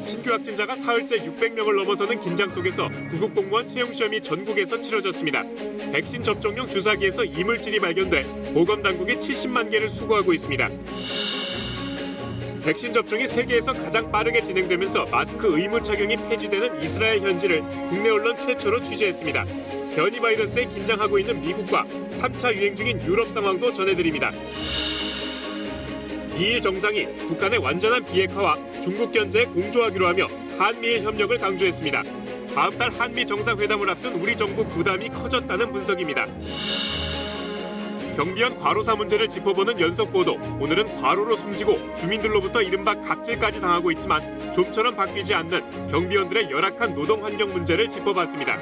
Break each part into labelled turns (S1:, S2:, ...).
S1: 신규 확진자가 사흘째 600명을 넘어서는 긴장 속에서 구급 공무원 채용 시험이 전국에서 치러졌습니다. 백신 접종용 주사기에서 이물질이 발견돼 보건 당국이 70만 개를 수거하고 있습니다. 백신 접종이 세계에서 가장 빠르게 진행되면서 마스크 의무 착용이 폐지되는 이스라엘 현지를 국내 언론 최초로 취재했습니다. 변이 바이러스에 긴장하고 있는 미국과 3차 유행 중인 유럽 상황도 전해드립니다. 2일 정상이 북한의 완전한 비핵화와 중국 견제에 공조하기로 하며 한미일 협력을 강조했습니다. 다음 달 한미 정상회담을 앞둔 우리 정부 부담이 커졌다는 분석입니다. 경비원 과로사 문제를 짚어보는 연속 보도. 오늘은 과로로 숨지고 주민들로부터 이른바 갑질까지 당하고 있지만 좀처럼 바뀌지 않는 경비원들의 열악한 노동 환경 문제를 짚어봤습니다.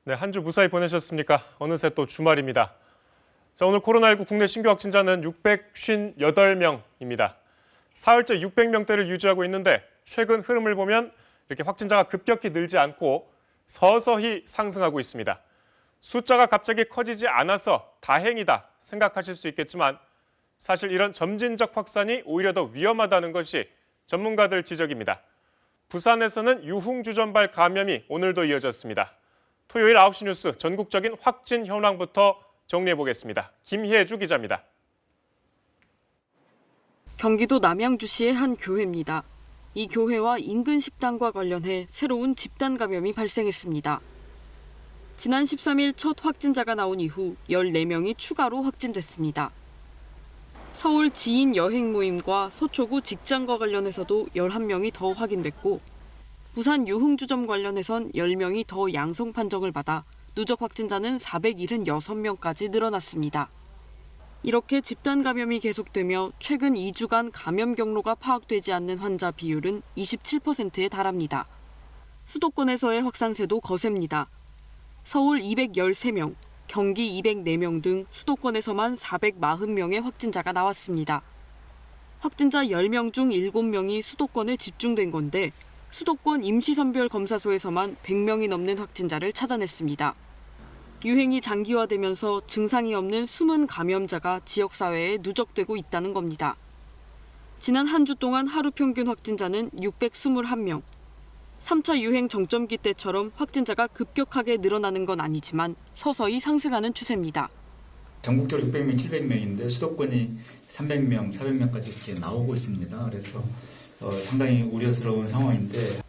S2: 네, 한 주 무사히 보내셨습니까? 어느새 또 주말입니다. 자, 오늘 코로나19 국내 신규 확진자는 658명입니다. 사흘째 600명대를 유지하고 있는데 최근 흐름을 보면 이렇게 확진자가 급격히 늘지 않고 서서히 상승하고 있습니다. 숫자가 갑자기 커지지 않아서 다행이다 생각하실 수 있겠지만 사실 이런 점진적 확산이 오히려 더 위험하다는 것이 전문가들 지적입니다. 부산에서는 유흥주점발 감염이 오늘도 이어졌습니다. 토요일 9시 뉴스 전국적인 확진 현황부터 정리해보겠습니다. 김혜주 기자입니다.
S3: 경기도 남양주시의 한 교회입니다. 이 교회와 인근 식당과 관련해 새로운 집단 감염이 발생했습니다. 지난 13일 첫 확진자가 나온 이후 14명이 추가로 확진됐습니다. 서울 지인 여행 모임과 서초구 직장과 관련해서도 11명이 더 확인됐고 부산 유흥주점 관련해선 10명이 더 양성 판정을 받아 누적 확진자는 476명까지 늘어났습니다. 이렇게 집단 감염이 계속되며 최근 2주간 감염 경로가 파악되지 않는 환자 비율은 27%에 달합니다. 수도권에서의 확산세도 거셉니다. 서울 213명, 경기 204명 등 수도권에서만 440명의 확진자가 나왔습니다. 확진자 10명 중 7명이 수도권에 집중된 건데 수도권 임시선별검사소에서만 100명이 넘는 확진자를 찾아냈습니다. 유행이 장기화되면서 증상이 없는 숨은 감염자가 지역사회에 누적되고 있다는 겁니다. 지난 한 주 동안 하루 평균 확진자는 621명. 3차 유행 정점기 때처럼 확진자가 급격하게 늘어나는 건 아니지만 서서히 상승하는 추세입니다.
S4: 전국적으로 600명, 700명인데 수도권이 300명, 400명까지 이렇게 나오고 있습니다. 그래서 상당히 우려스러운 상황인데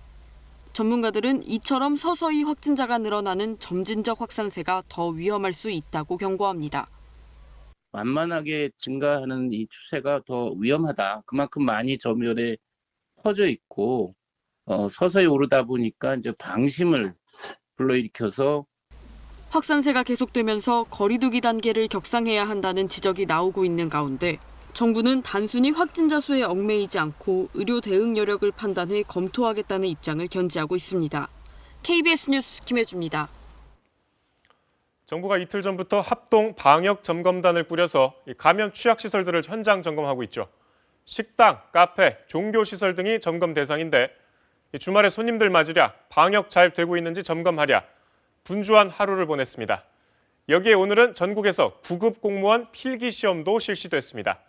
S3: 전문가들은 이처럼 서서히 확진자가 늘어나는 점진적 확산세가 더 위험할 수 있다고 경고합니다.
S5: 만만하게 증가하는 이 추세가 더 위험하다. 그만큼 많이 점유율에 퍼져 있고 서서히 오르다 보니까 이제 방심을 불러일으켜서
S3: 확산세가 계속되면서 거리 두기 단계를 격상해야 한다는 지적이 나오고 있는 가운데 정부는 단순히 확진자 수에 얽매이지 않고 의료 대응 여력을 판단해 검토하겠다는 입장을 견지하고 있습니다. KBS 뉴스 김혜주입니다.
S2: 정부가 이틀 전부터 합동 방역 점검단을 꾸려서 감염 취약 시설들을 현장 점검하고 있죠. 식당, 카페, 종교시설 등이 점검 대상인데 주말에 손님들 맞으랴, 방역 잘 되고 있는지 점검하랴 분주한 하루를 보냈습니다. 여기에 오늘은 전국에서 구급 공무원 필기시험도 실시됐습니다.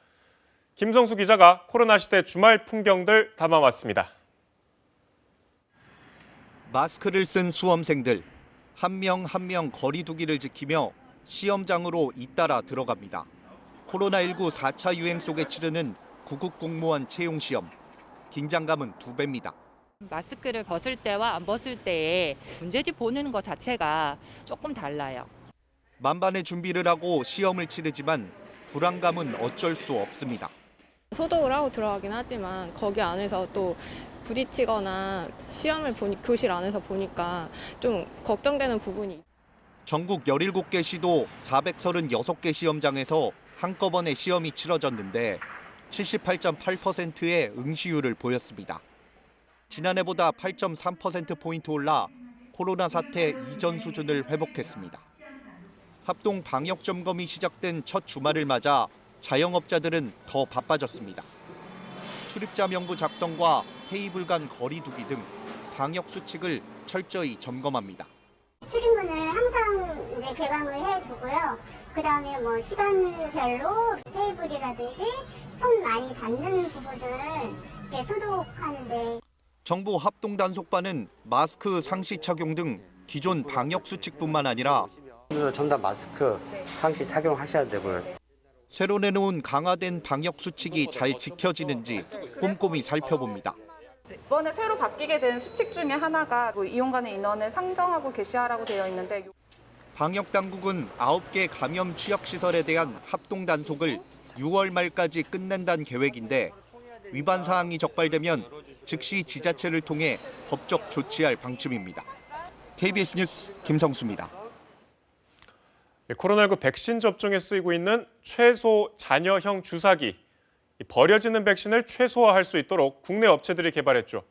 S2: 김성수 기자가 코로나 시대 주말 풍경들 담아왔습니다.
S6: 마스크를 쓴 수험생들, 한 명 한 명 거리 두기를 지키며 시험장으로 잇따라 들어갑니다. 코로나19 4차 유행 속에 치르는 구급 공무원 채용 시험. 긴장감은 2배입니다.
S7: 마스크를 벗을 때와 안 벗을 때의 문제집 보는 것 자체가 조금 달라요.
S6: 만반의 준비를 하고 시험을 치르지만 불안감은 어쩔 수 없습니다.
S8: 소독을 하고 들어가긴 하지만 거기 안에서 또 부딪히거나 시험을 교실 안에서 보니까 좀 걱정되는 부분이.
S6: 전국 17개 시도 436개 시험장에서 한꺼번에 시험이 치러졌는데 78.8%의 응시율을 보였습니다. 지난해보다 8.3%포인트 올라 코로나 사태 이전 수준을 회복했습니다. 합동 방역 점검이 시작된 첫 주말을 맞아 자영업자들은 더 바빠졌습니다. 출입자 명부 작성과 테이블 간 거리 두기 등 방역 수칙을 철저히 점검합니다.
S9: 출입문을 항상 이제 개방을 해두고요. 그다음에 뭐 시간별로 테이블이라든지 손 많이 닿는 부분들은 소독하는데.
S6: 정부 합동단속반은 마스크 상시 착용 등 기존 방역 수칙뿐만 아니라
S10: 전담 마스크 상시 착용하셔야 되고요.
S6: 새로 내놓은 강화된 방역 수칙이 잘 지켜지는지 꼼꼼히 살펴봅니다.
S11: 이번에 새로 바뀌게 된 수칙 중에 하나가 이용 가능 인원을 상정하고 게시하라고 되어 있는데
S6: 방역 당국은 9개 감염 취약 시설에 대한 합동 단속을 6월 말까지 끝낸다는 계획인데 위반 사항이 적발되면 즉시 지자체를 통해 법적 조치할 방침입니다. KBS 뉴스 김성수입니다.
S2: 코로나19 백신 접종에 쓰이고 있는 최소 잔여형 주사기. 버려지는 백신을 최소화할 수 있도록 국내 업체들이 개발했죠.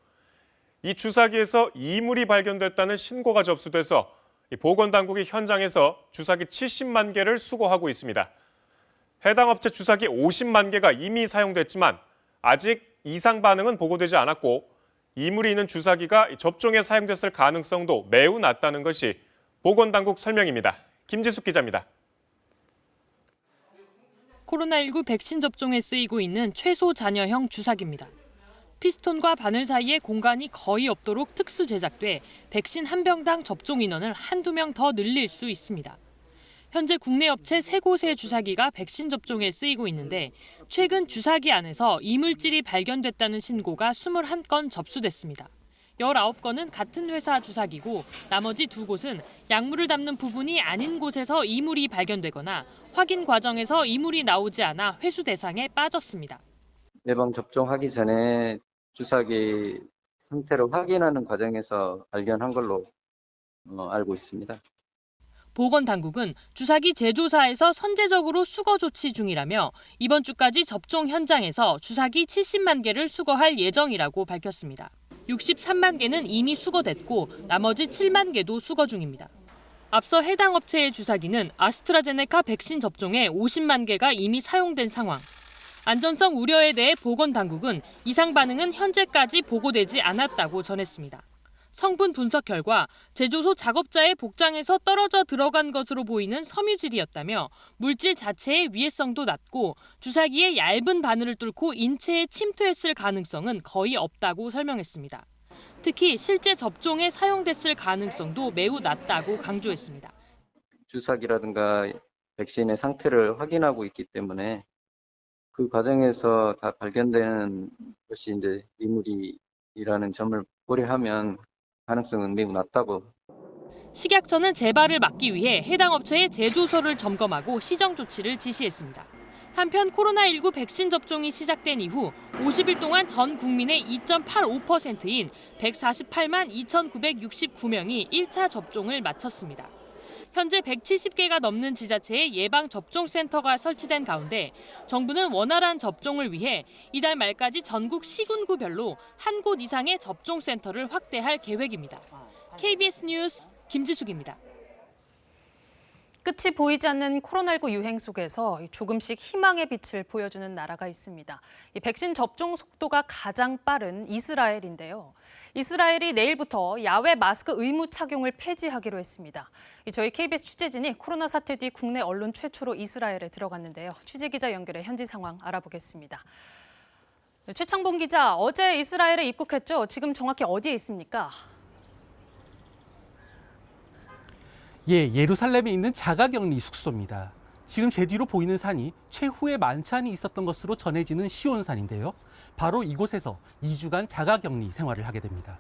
S2: 이 주사기에서 이물이 발견됐다는 신고가 접수돼서 보건당국이 현장에서 주사기 70만 개를 수거하고 있습니다. 해당 업체 주사기 50만 개가 이미 사용됐지만 아직 이상 반응은 보고되지 않았고 이물이 있는 주사기가 접종에 사용됐을 가능성도 매우 낮다는 것이 보건당국 설명입니다. 김지숙 기자입니다.
S3: 코로나19 백신 접종에 쓰이고 있는 최소 잔여형 주사기입니다. 피스톤과 바늘 사이에 공간이 거의 없도록 특수 제작돼 백신 한 병당 접종 인원을 한두 명 더 늘릴 수 있습니다. 현재 국내 업체 3곳의 주사기가 백신 접종에 쓰이고 있는데 최근 주사기 안에서 이물질이 발견됐다는 신고가 21건 접수됐습니다. 19건은 같은 회사 주사기고 나머지 2곳은 약물을 담는 부분이 아닌 곳에서 이물이 발견되거나 확인 과정에서 이물이 나오지 않아 회수 대상에 빠졌습니다.
S10: 예방 접종하기 전에 주사기 상태를 확인하는 과정에서 발견한 걸로 알고 있습니다.
S3: 보건당국은 주사기 제조사에서 선제적으로 수거 조치 중이라며 이번 주까지 접종 현장에서 주사기 70만 개를 수거할 예정이라고 밝혔습니다. 63만 개는 이미 수거됐고 나머지 7만 개도 수거 중입니다. 앞서 해당 업체의 주사기는 아스트라제네카 백신 접종에 50만 개가 이미 사용된 상황. 안전성 우려에 대해 보건당국은 이상 반응은 현재까지 보고되지 않았다고 전했습니다. 성분 분석 결과 제조소 작업자의 복장에서 떨어져 들어간 것으로 보이는 섬유질이었다며 물질 자체의 위해성도 낮고 주사기의 얇은 바늘을 뚫고 인체에 침투했을 가능성은 거의 없다고 설명했습니다. 특히 실제 접종에 사용됐을 가능성도 매우 낮다고 강조했습니다.
S10: 주사기라든가 백신의 상태를 확인하고 있기 때문에 그 과정에서 다 발견되는 것이 이제 이물이라는 점을 고려하면 가능성은 매우 낮다고.
S3: 식약처는 재발을 막기 위해 해당 업체의 제조소를 점검하고 시정 조치를 지시했습니다. 한편 코로나19 백신 접종이 시작된 이후 50일 동안 전 국민의 2.85%인 148만 2,969명이 1차 접종을 마쳤습니다. 현재 170개가 넘는 지자체의 예방접종센터가 설치된 가운데 정부는 원활한 접종을 위해 이달 말까지 전국 시군구별로 한 곳 이상의 접종센터를 확대할 계획입니다. KBS 뉴스 김지숙입니다.
S12: 끝이 보이지 않는 코로나19 유행 속에서 조금씩 희망의 빛을 보여주는 나라가 있습니다. 이 백신 접종 속도가 가장 빠른 이스라엘인데요. 이스라엘이 내일부터 야외 마스크 의무 착용을 폐지하기로 했습니다. 저희 KBS 취재진이 코로나 사태 뒤 국내 언론 최초로 이스라엘에 들어갔는데요. 취재기자 연결해 현지 상황 알아보겠습니다. 최창봉 기자, 어제 이스라엘에 입국했죠? 지금 정확히 어디에 있습니까?
S13: 예, 예루살렘에 있는 자가격리 숙소입니다. 지금 제 뒤로 보이는 산이 최후의 만찬이 있었던 것으로 전해지는 시온산인데요. 바로 이곳에서 2주간 자가격리 생활을 하게 됩니다.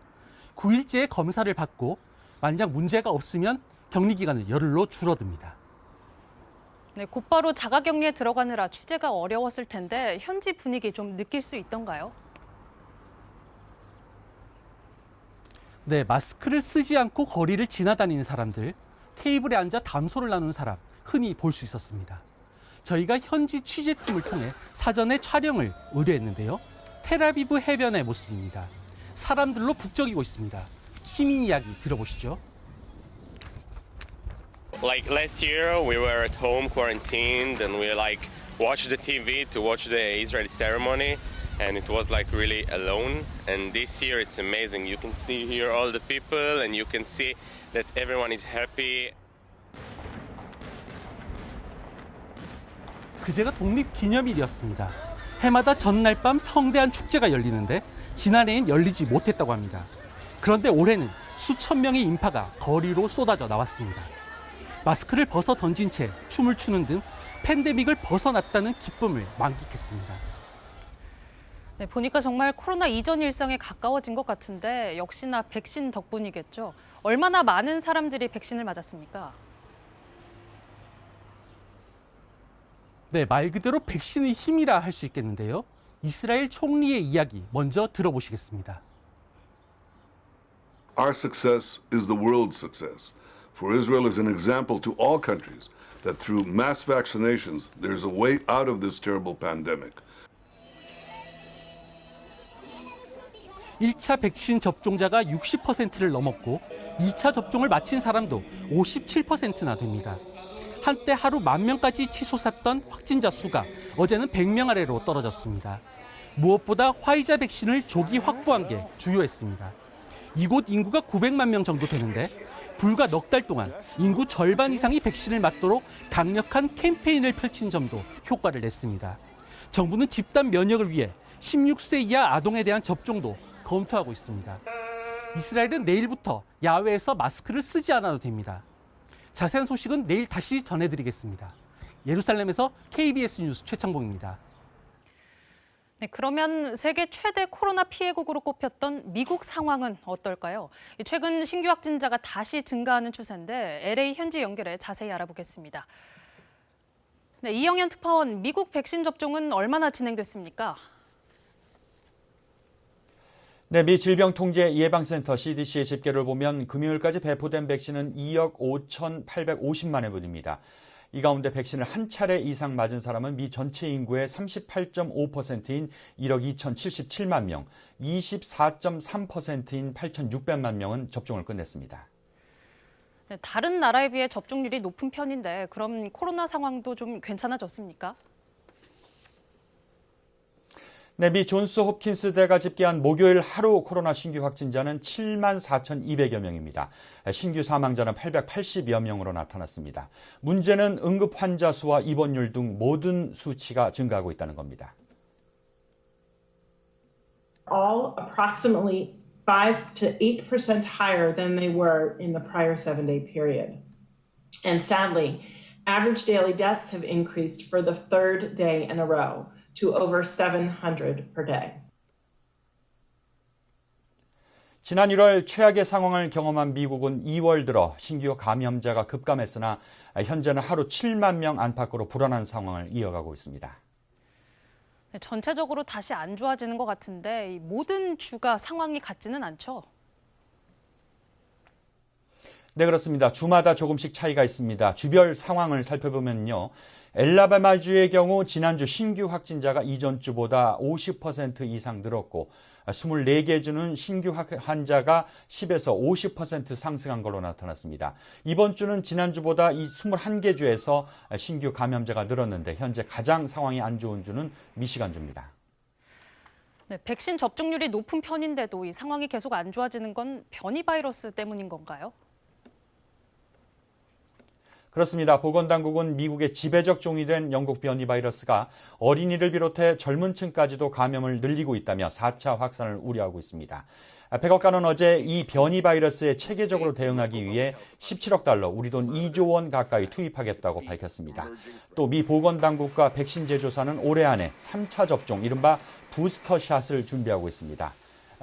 S13: 9일째 검사를 받고 만약 문제가 없으면 격리 기간은 열흘로 줄어듭니다.
S12: 네, 곧바로 자가격리에 들어가느라 취재가 어려웠을 텐데 현지 분위기 좀 느낄 수 있던가요?
S13: 네, 마스크를 쓰지 않고 거리를 지나다니는 사람들, 테이블에 앉아 담소를 나누는 사람 흔히 볼 수 있었습니다. 저희가 현지 취재팀을 통해 사전에 촬영을 의뢰했는데요. 텔아비브 해변의 모습입니다. 사람들로 북적이고 있습니다. 시민 이야기 들어보시죠.
S14: Like last year, we were at home quarantined, and we watch the TV, to watch the Israeli ceremony, and it was like really alone. And this year it's amazing. You can see here all the people, and you can see that everyone is happy.
S13: 그제가 독립기념일이었습니다. 해마다 전날 밤 성대한 축제가 열리는데 지난해엔 열리지 못했다고 합니다. 그런데 올해는 수천 명의 인파가 거리로 쏟아져 나왔습니다. 마스크를 벗어 던진 채 춤을 추는 등 팬데믹을 벗어났다는 기쁨을 만끽했습니다.
S12: 네, 보니까 정말 코로나 이전 일상에 가까워진 것 같은데 역시나 백신 덕분이겠죠. 얼마나 많은 사람들이 백신을 맞았습니까?
S13: 네, 말 그대로 백신의 힘이라 할 수 있겠는데요. 이스라엘 총리의 이야기 먼저 들어보시겠습니다.
S15: Our success is the world's success. For Israel is an example to all countries that through mass vaccinations, there's a way out of this terrible pandemic.
S13: 1차 백신 접종자가 60%를 넘었고 2차 접종을 마친 사람도 57%나 됩니다. 한때 하루 10,000명까지 치솟았던 확진자 수가 어제는 100명 아래로 떨어졌습니다. 무엇보다 화이자 백신을 조기 확보한 게 주요했습니다. 이곳 인구가 900만 명 정도 되는데 불과 넉 달 동안 인구 절반 이상이 백신을 맞도록 강력한 캠페인을 펼친 점도 효과를 냈습니다. 정부는 집단 면역을 위해 16세 이하 아동에 대한 접종도 검토하고 있습니다. 이스라엘은 내일부터 야외에서 마스크를 쓰지 않아도 됩니다. 자세한 소식은 내일 다시 전해드리겠습니다. 예루살렘에서 KBS 뉴스 최창봉입니다.
S12: 네, 그러면 세계 최대 코로나 피해국으로 꼽혔던 미국 상황은 어떨까요? 최근 신규 확진자가 다시 증가하는 추세인데 LA 현지 연결해 자세히 알아보겠습니다. 네, 이영현 특파원, 미국 백신 접종은 얼마나 진행됐습니까?
S16: 네, 미 질병통제예방센터 CDC의 집계를 보면 금요일까지 배포된 백신은 2억 5,850만여 분입니다. 이 가운데 백신을 한 차례 이상 맞은 사람은 미 전체 인구의 38.5%인 1억 2,077만 명, 24.3%인 8,600만 명은 접종을 끝냈습니다.
S12: 네, 다른 나라에 비해 접종률이 높은 편인데 그럼 코로나 상황도 좀 괜찮아졌습니까?
S16: 네, 미 존스 홉킨스 대가 집계한 목요일 하루 코로나 신규 확진자는 74,200여 명입니다. 신규 사망자는 880여 명으로 나타났습니다. 문제는 응급 환자 수와 입원율 등 모든 수치가 증가하고 있다는 겁니다.
S17: All approximately 5 to 8% higher than they were in the prior 7-day period. And sadly, average daily deaths have increased for the third day in a row to over 700 per day.
S16: 지난 1월 최악의 상황을 경험한 미국은 2월 들어 신규 감염자가 급감했으나 현재는 하루 7만 명 안팎으로 불안한 상황을 이어가고 있습니다.
S12: 네, 전체적으로 다시 안 좋아지는 것 같은데 모든 주가 상황이 같지는 않죠?
S16: 네, 그렇습니다. 주마다 조금씩 차이가 있습니다. 주별 상황을 살펴보면요. 엘라바마주의 경우 지난주 신규 확진자가 이전 주보다 50% 이상 늘었고 24개 주는 신규 환자가 10에서 50% 상승한 걸로 나타났습니다. 이번 주는 지난주보다 이 21개 주에서 신규 감염자가 늘었는데 현재 가장 상황이 안 좋은 주는 미시간주입니다.
S12: 네, 백신 접종률이 높은 편인데도 이 상황이 계속 안 좋아지는 건 변이 바이러스 때문인 건가요?
S16: 그렇습니다. 보건당국은 미국의 지배적 종이 된 영국 변이 바이러스가 어린이를 비롯해 젊은 층까지도 감염을 늘리고 있다며 4차 확산을 우려하고 있습니다. 백악관은 어제 이 변이 바이러스에 체계적으로 대응하기 위해 17억 달러, 우리 돈 2조 원 가까이 투입하겠다고 밝혔습니다. 또 미 보건당국과 백신 제조사는 올해 안에 3차 접종, 이른바 부스터샷을 준비하고 있습니다.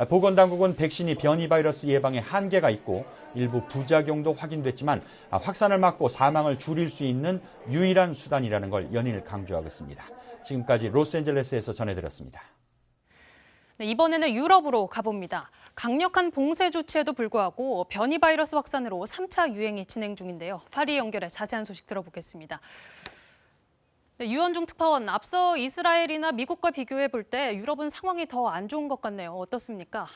S16: 보건당국은 백신이 변이 바이러스 예방에 한계가 있고 일부 부작용도 확인됐지만 확산을 막고 사망을 줄일 수 있는 유일한 수단이라는 걸 연일 강조하고 있습니다. 지금까지 로스앤젤레스에서 전해드렸습니다.
S12: 네, 이번에는 유럽으로 가봅니다. 강력한 봉쇄 조치에도 불구하고 변이 바이러스 확산으로 3차 유행이 진행 중인데요. 파리 연결해 자세한 소식 들어보겠습니다. 네, 유원중 특파원, 앞서 이스라엘이나 미국과 비교해 볼 때 유럽은 상황이 더 안 좋은 것 같네요. 어떻습니까?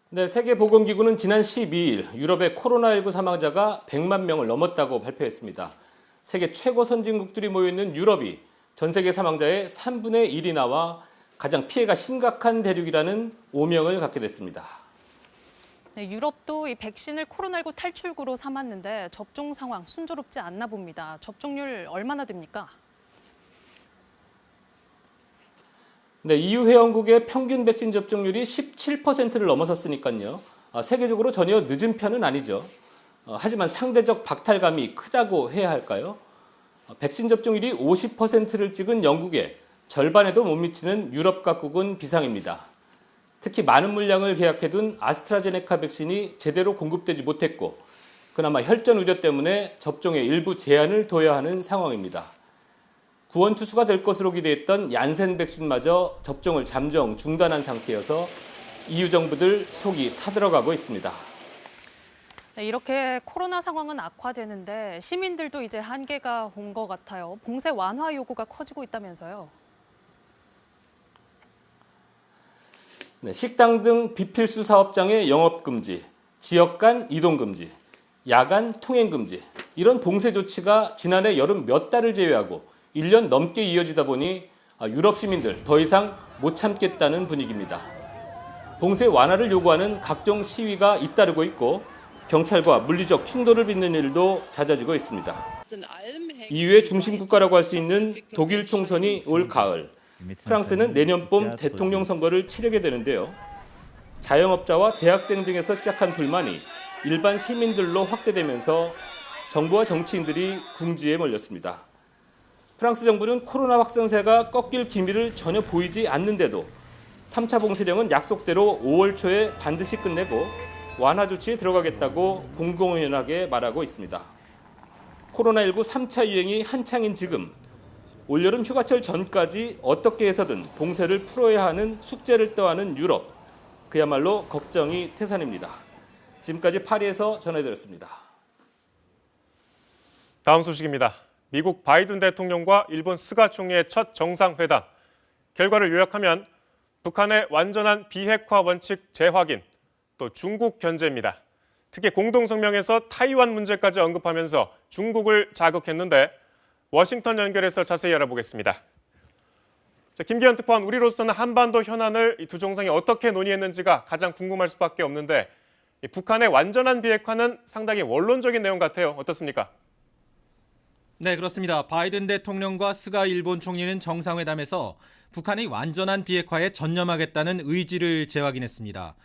S18: 네, 세계보건기구는 지난 12일 유럽의 코로나19 사망자가 100만 명을 넘었다고 발표했습니다.
S19: 세계 최고 선진국들이 모여있는 유럽이 전 세계 사망자의 3분의 1이 나와 가장 피해가 심각한 대륙이라는 오명을 갖게 됐습니다.
S12: 네, 유럽도 이 백신을 코로나19 탈출구로 삼았는데 접종 상황 순조롭지 않나 봅니다. 접종률 얼마나 됩니까?
S19: 네, EU 회원국의 평균 백신 접종률이 17%를 넘어섰으니까요. 세계적으로 전혀 늦은 편은 아니죠. 하지만 상대적 박탈감이 크다고 해야 할까요? 백신 접종률이 50%를 찍은 영국에 절반에도 못 미치는 유럽 각국은 비상입니다. 특히 많은 물량을 계약해둔 아스트라제네카 백신이 제대로 공급되지 못했고 그나마 혈전 우려 때문에 접종에 일부 제한을 둬야 하는 상황입니다. 구원투수가 될 것으로 기대했던 얀센 백신마저 접종을 잠정 중단한 상태여서 EU 정부들 속이 타들어가고 있습니다.
S12: 네, 이렇게 코로나 상황은 악화되는데 시민들도 이제 한계가 온 것 같아요. 봉쇄 완화 요구가 커지고 있다면서요.
S19: 네, 식당 등 비필수 사업장의 영업금지, 지역 간 이동금지, 야간 통행금지 이런 봉쇄 조치가 지난해 여름 몇 달을 제외하고 1년 넘게 이어지다 보니 유럽 시민들 더 이상 못 참겠다는 분위기입니다. 봉쇄 완화를 요구하는 각종 시위가 잇따르고 있고 경찰과 물리적 충돌을 빚는 일도 잦아지고 있습니다. EU의 중심 국가라고 할 수 있는 독일 총선이 올 가을, 프랑스는 내년 봄 대통령 선거를 치르게 되는데요. 자영업자와 대학생 등에서 시작한 불만이 일반 시민들로 확대되면서 정부와 정치인들이 궁지에 몰렸습니다. 프랑스 정부는 코로나 확산세가 꺾일 기미를 전혀 보이지 않는데도 3차 봉쇄령은 약속대로 5월 초에 반드시 끝내고 완화 조치에 들어가겠다고 공공연하게 말하고 있습니다. 코로나19 3차 유행이 한창인 지금 올여름 휴가철 전까지 어떻게 해서든 봉쇄를 풀어야 하는 숙제를 떠안은 유럽. 그야말로 걱정이 태산입니다. 지금까지 파리에서 전해드렸습니다.
S2: 다음 소식입니다. 미국 바이든 대통령과 일본 스가 총리의 첫 정상회담. 결과를 요약하면 북한의 완전한 비핵화 원칙 재확인, 또 중국 견제입니다. 특히 공동성명에서 타이완 문제까지 언급하면서 중국을 자극했는데 워싱턴 연결해서 자세히 알아보겠습니다. 자, 김기현 특파원, 우리로서는 한반도 현안을 이 두 정상이 어떻게 논의했는지가 가장 궁금할 수밖에 없는데 이 북한의 완전한 비핵화는 상당히 원론적인 내용 같아요. 어떻습니까?
S20: 네, 그렇습니다. 바이든 대통령과 스가 일본 총리는 정상회담에서 북한의 완전한 비핵화에 전념하겠다는 의지를 재확인했습니다.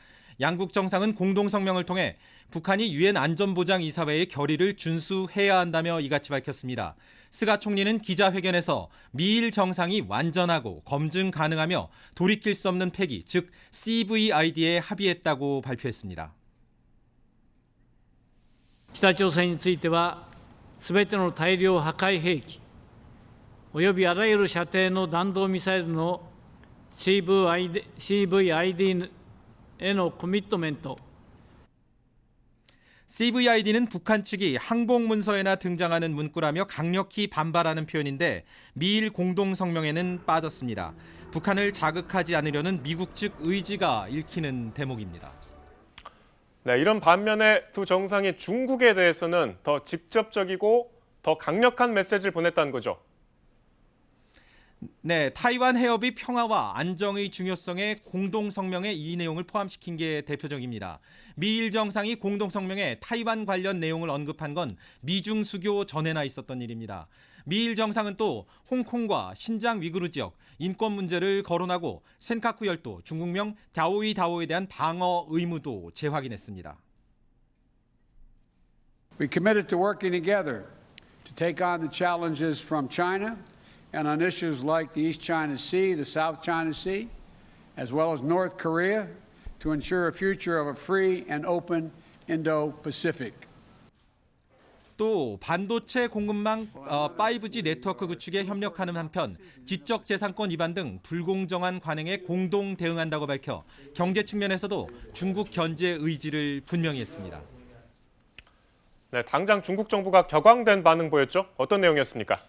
S20: 양국 정상은 공동성명을 통해 북한이 유엔 안전보장이사회의 결의를 준수해야 한다며 이같이 밝혔습니다. 스가 총리는 기자회견에서 미일 정상이 완전하고 검증 가능하며 돌이킬 수 없는 폐기, 즉 CVID에 합의했다고 발표했습니다.
S21: 北朝鮮についてはすべての大量破壊兵器およびあらゆる射程の弾道ミサイルの CVID へのコミットメント
S20: CVID는 북한 측이 항복 문서에나 등장하는 문구라며 강력히 반발하는 표현인데 미일 공동성명에는 빠졌습니다. 북한을 자극하지 않으려는 미국 측 의지가 읽히는 대목입니다.
S2: 네, 이런 반면에 두 정상이 중국에 대해서는 더 직접적이고 더 강력한 메시지를 보냈다는 거죠.
S20: 네, 타이완 해협의 평화와 안정의 중요성에 공동성명에 이 내용을 포함시킨 게 대표적입니다. 미일 정상이 공동성명에 타이완 관련 내용을 언급한 건 미중 수교 전에나 있었던 일입니다. 미일 정상은 또 홍콩과 신장 위구르 지역 인권 문제를 거론하고 센카쿠 열도 중국명 갸오이다오에 대한 방어 의무도 재확인했습니다.
S22: We committed to working together to take on the challenges from China and on issues like the East China Sea, the South China Sea, as well as North Korea, to ensure a future of a free and open Indo-Pacific.
S20: 또 반도체 공급망 5G 네트워크 구축에 협력하는 한편 지적재산권 위반 등 불공정한 관행에 공동 대응한다고 밝혀 경제 측면에서도 중국 견제 의지를 분명히 했습니다.
S2: 네, 당장 중국 정부가 격앙된 반응 보였죠? 어떤 내용이었습니까?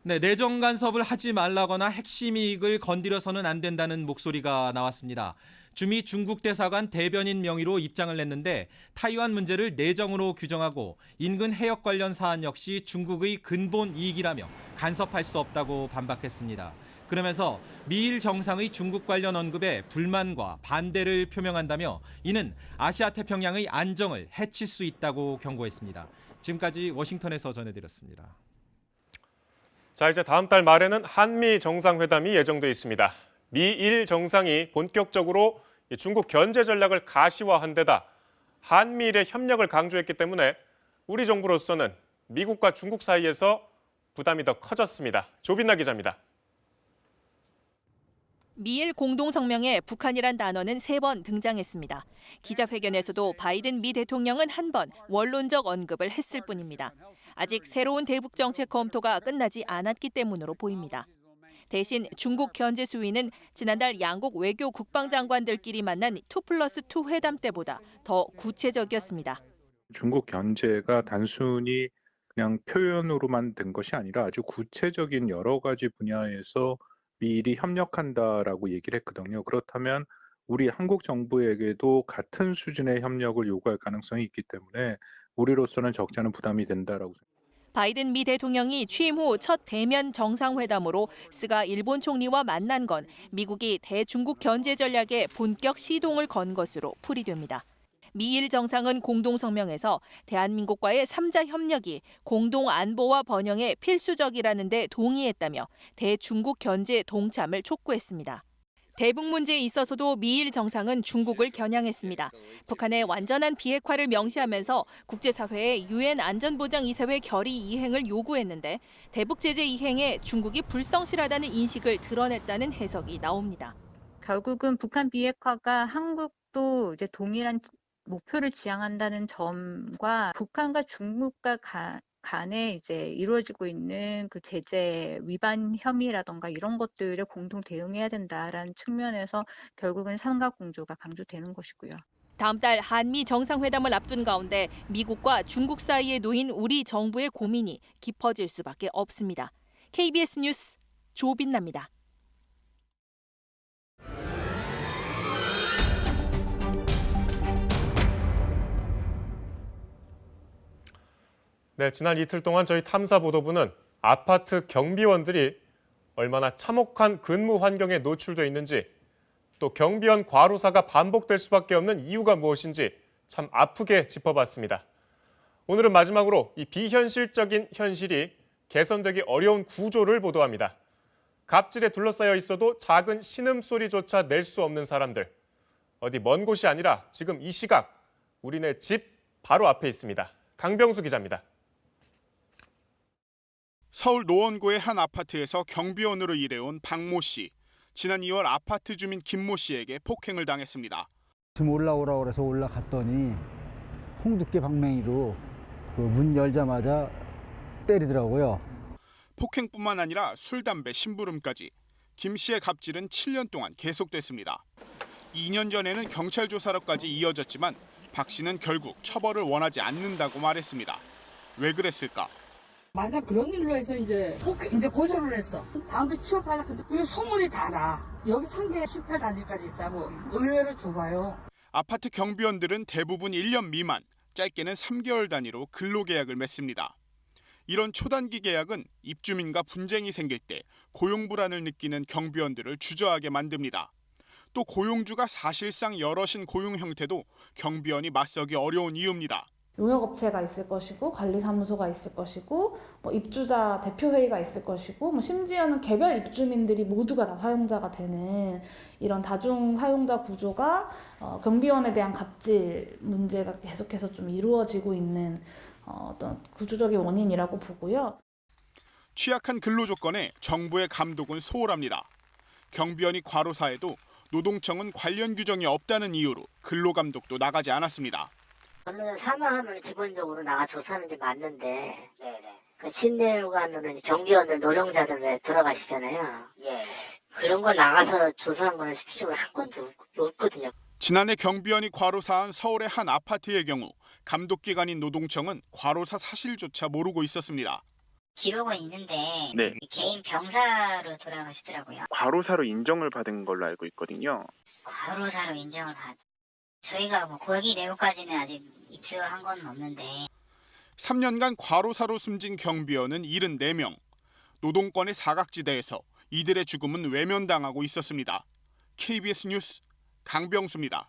S20: 네, 내정 간섭을 하지 말라거나 핵심 이익을 건드려서는 안 된다는 목소리가 나왔습니다. 주미 중국 대사관 대변인 명의로 입장을 냈는데 타이완 문제를 내정으로 규정하고 인근 해역 관련 사안 역시 중국의 근본 이익이라며 간섭할 수 없다고 반박했습니다. 그러면서 미일 정상의 중국 관련 언급에 불만과 반대를 표명한다며 이는 아시아 태평양의 안정을 해칠 수 있다고 경고했습니다. 지금까지 워싱턴에서 전해드렸습니다.
S2: 자, 이제 다음 달 말에는 한미 정상회담이 예정돼 있습니다. 미일 정상이 본격적으로 중국 견제 전략을 가시화한 데다 한미일의 협력을 강조했기 때문에 우리 정부로서는 미국과 중국 사이에서 부담이 더 커졌습니다. 조빈나 기자입니다.
S1: 미일 공동성명에 북한이란 단어는 3번 등장했습니다. 기자회견에서도 바이든 미 대통령은 한 번 원론적 언급을 했을 뿐입니다. 아직 새로운 대북 정책 검토가 끝나지 않았기 때문으로 보입니다. 대신 중국 견제 수위는 지난달 양국 외교 국방장관들끼리 만난 2+2 회담 때보다 더 구체적이었습니다.
S4: 중국 견제가 단순히 그냥 표현으로만 된 것이 아니라 아주 구체적인 여러 가지 분야에서 미일이 협력한다라고 얘기를 했거든요. 그렇다면 우리 한국 정부에게도 같은 수준의 협력을 요구할 가능성이 있기 때문에 우리로서는 적지 않은 부담이 된다라고 생각합니다.
S1: 바이든 미 대통령이 취임 후 첫 대면 정상회담으로 스가 일본 총리와 만난 건 미국이 대중국 견제 전략에 본격 시동을 건 것으로 풀이됩니다. 미일 정상은 공동성명에서 대한민국과의 3자 협력이 공동 안보와 번영에 필수적이라는 데 동의했다며 대중국 견제 동참을 촉구했습니다. 대북 문제에 있어서도 미일 정상은 중국을 겨냥했습니다. 북한의 완전한 비핵화를 명시하면서 국제사회에 유엔 안전보장이사회 결의 이행을 요구했는데 대북 제재 이행에 중국이 불성실하다는 인식을 드러냈다는 해석이 나옵니다.
S23: 결국은 북한 비핵화가 한국도 이제 동일한 목표를 지향한다는 점과 북한과 중국과 간에 이제 이루어지고 있는 그 제재 위반 혐의라던가 이런 것들을 공동 대응해야 된다라는 측면에서 결국은 삼각공조가 강조되는 것이고요.
S1: 다음 달 한미 정상회담을 앞둔 가운데 미국과 중국 사이에 놓인 우리 정부의 고민이 깊어질 수밖에 없습니다. KBS 뉴스 조빈나입니다.
S2: 네, 지난 이틀 동안 저희 탐사보도부는 아파트 경비원들이 얼마나 참혹한 근무 환경에 노출돼 있는지 또 경비원 과로사가 반복될 수밖에 없는 이유가 무엇인지 참 아프게 짚어봤습니다. 오늘은 마지막으로 이 비현실적인 현실이 개선되기 어려운 구조를 보도합니다. 갑질에 둘러싸여 있어도 작은 신음소리조차 낼 수 없는 사람들. 어디 먼 곳이 아니라 지금 이 시각 우리네 집 바로 앞에 있습니다. 강병수 기자입니다.
S24: 서울 노원구의 한 아파트에서 경비원으로 일해온 박모 씨. 지난 2월 아파트 주민 김모 씨에게 폭행을 당했습니다.
S25: 지금 올라오라고 해서 올라갔더니 홍두깨 방맹이로 그 문 열자마자 때리더라고요.
S24: 폭행뿐만 아니라 술, 담배, 심부름까지. 김 씨의 갑질은 7년 동안 계속됐습니다. 2년 전에는 경찰 조사로까지 이어졌지만 박 씨는 결국 처벌을 원하지 않는다고 말했습니다. 왜 그랬을까?
S26: 만약 그런 일로 해서 이제 고소를 했어. 다음에 취업하려고 했는데 그게 소문이 다 나. 여기 상계 18단지까지 있다고 의외로 좁아요.
S24: 아파트 경비원들은 대부분 1년 미만, 짧게는 3개월 단위로 근로계약을 맺습니다. 이런 초단기 계약은 입주민과 분쟁이 생길 때 고용 불안을 느끼는 경비원들을 주저하게 만듭니다. 또 고용주가 사실상 여럿인 고용 형태도 경비원이 맞서기 어려운 이유입니다.
S27: 용역업체가 있을 것이고 관리사무소가 있을 것이고 뭐 입주자 대표회의가 있을 것이고 뭐 심지어는 개별 입주민들이 모두가 다 사용자가 되는 이런 다중 사용자 구조가 경비원에 대한 갑질 문제가 계속해서 좀 이루어지고 있는 어떤 구조적인 원인이라고 보고요.
S24: 취약한 근로 조건에 정부의 감독은 소홀합니다. 경비원이 과로사에도 노동청은 관련 규정이 없다는 이유로 근로감독도 나가지 않았습니다.
S28: 저는 산화하면 기본적으로 나가 조사하는 게 맞는데 그 신내유관으로는 경비원들 노령자들 왜 들어가시잖아요. 그런 거 나가서 조사한 거는 실질적으로 한 건도 없거든요.
S24: 지난해 경비원이 과로사한 서울의 한 아파트의 경우 감독기관인 노동청은 과로사 사실조차 모르고 있었습니다.
S28: 기록은 있는데
S3: 네.
S28: 개인 병사로 돌아가시더라고요.
S3: 과로사로 인정을 받은 걸로 알고 있거든요.
S28: 과로사로 인정을 받. 저희가 뭐 거기 내부까지는 아직 입수한 건 없는데.
S24: 3년간 과로사로 숨진 경비원은 74명. 노동권의 사각지대에서 이들의 죽음은 외면당하고 있었습니다. KBS 뉴스 강병수입니다.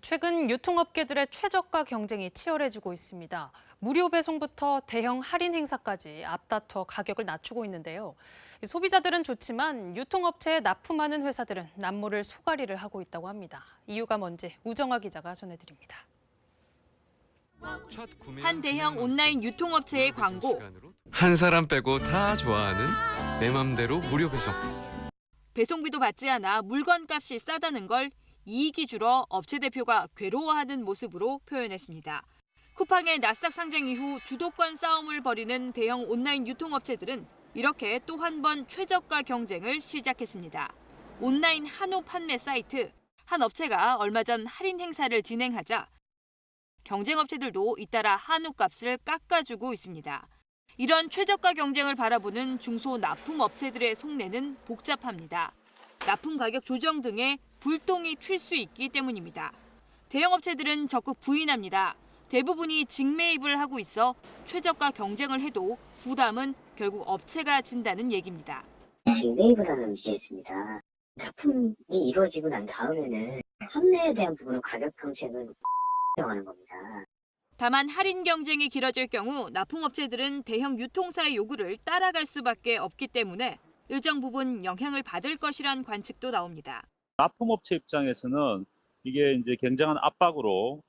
S12: 최근 유통업계들의 최저가 경쟁이 치열해지고 있습니다. 무료 배송부터 대형 할인 행사까지 앞다퉈 가격을 낮추고 있는데요. 소비자들은 좋지만 유통업체에 납품하는 회사들은 남모를 소가리를 하고 있다고 합니다. 이유가 뭔지 우정아 기자가 전해드립니다.
S5: 한 대형 온라인 유통업체의 광고.
S6: 한 사람 빼고 다 좋아하는 내 맘대로 무료 배송.
S5: 배송비도 받지 않아 물건값이 싸다는 걸 이익이 줄어 업체 대표가 괴로워하는 모습으로 표현했습니다. 쿠팡의 나스닥 상장 이후 주도권 싸움을 벌이는 대형 온라인 유통업체들은 이렇게 또 한 번 최저가 경쟁을 시작했습니다. 온라인 한우 판매 사이트 한 업체가 얼마 전 할인 행사를 진행하자 경쟁 업체들도 잇따라 한우 값을 깎아주고 있습니다. 이런 최저가 경쟁을 바라보는 중소 납품 업체들의 속내는 복잡합니다. 납품 가격 조정 등의 불똥이 튈 수 있기 때문입니다. 대형 업체들은 적극 부인합니다. 대부분이 직매입을 하고 있어 최저가 경쟁을 해도 부담은 결국 업체가 진다는 얘기입니다.
S28: 직매입을 하는 문제가 있습니다. 납품이 이루어지고 난 다음에는 판매에 대한 부분은 가격 경쟁을 하는 겁니다.
S5: 다만 할인 경쟁이 길어질 경우 납품업체들은 대형 유통사의 요구를 따라갈 수밖에 없기 때문에 일정 부분 영향을 받을 것이란 관측도 나옵니다.
S7: 납품업체 입장에서는 이게 이제 굉장한 압박으로